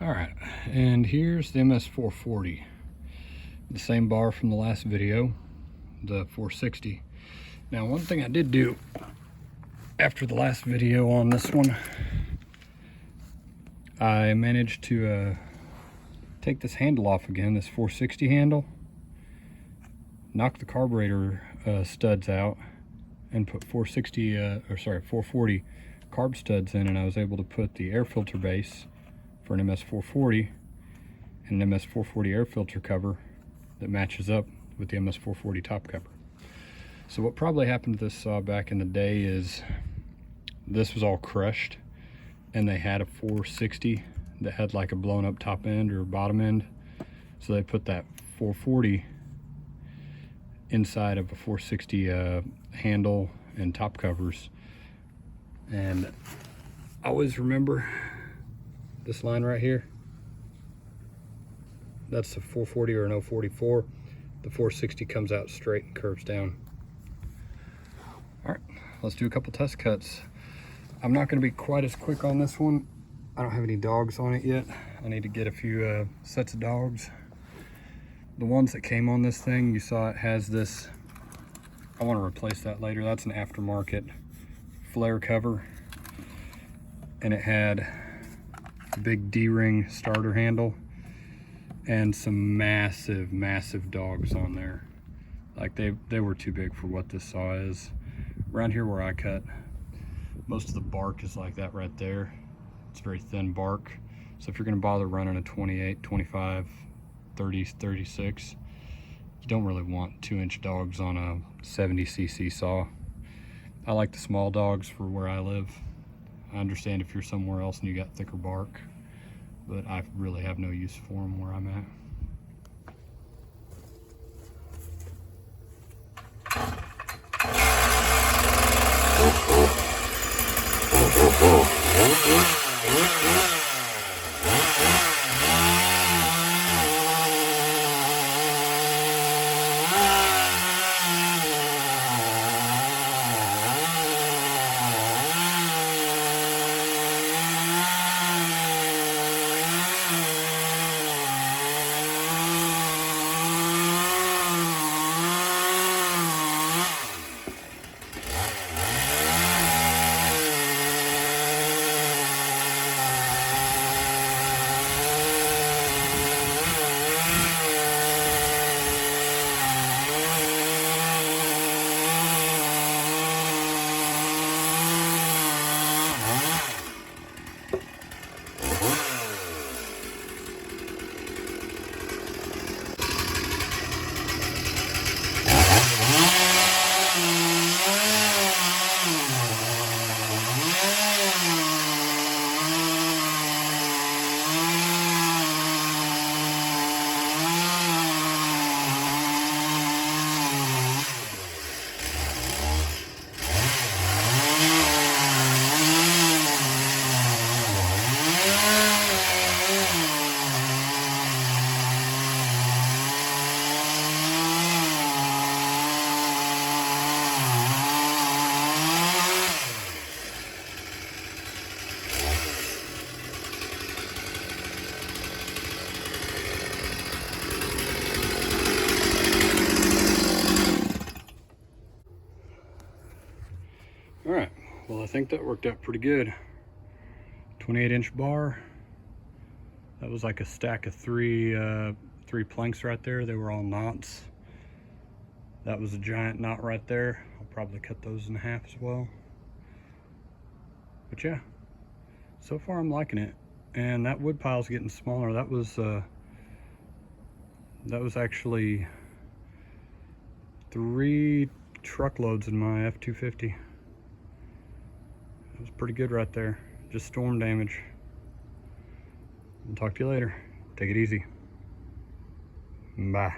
All right, and here's the MS440, the same bar from the last video, the 460. Now, one thing I did do after the last video on this one, I managed to take this handle off again, this 460 handle, knock the carburetor studs out, and put 440 carb studs in, and I was able to put the air filter base for an MS440 and an MS440 air filter cover that matches up with the MS440 top cover. So what probably happened to this saw back in the day is this was all crushed, and they had a 460 that had like a blown up top end or bottom end, so they put that 440 inside of a 460 handle and top covers. And I always remember this line right here, that's a 440 or an 044. The 460 comes out straight and curves down. All right, let's do a couple test cuts. I'm not going to be quite as quick on this one. I don't have any dogs on it yet. I need to get a few sets of dogs. The ones that came on this thing, you saw it has this, I want to replace that later. That's an aftermarket flare cover, and it had a big D-ring starter handle and some massive dogs on there. Like they were too big for what this saw is. Around here where I cut, most of the bark is like that right there. It's very thin bark. So if you're gonna bother running a 28, 25, 30, 36, you don't really want 2-inch dogs on a 70cc saw. I like the small dogs for where I live. I understand if you're somewhere else and you got thicker bark, but I really have no use for them where I'm at. All right, well, I think that worked out pretty good. 28-inch bar. That was like a stack of three planks right there. They were all knots. That was a giant knot right there. I'll probably cut those in half as well. But yeah, so far I'm liking it. And that wood pile's getting smaller. That was actually 3 truckloads in my F-250. It was pretty good right there. Just storm damage. I'll talk to you later. Take it easy. Bye.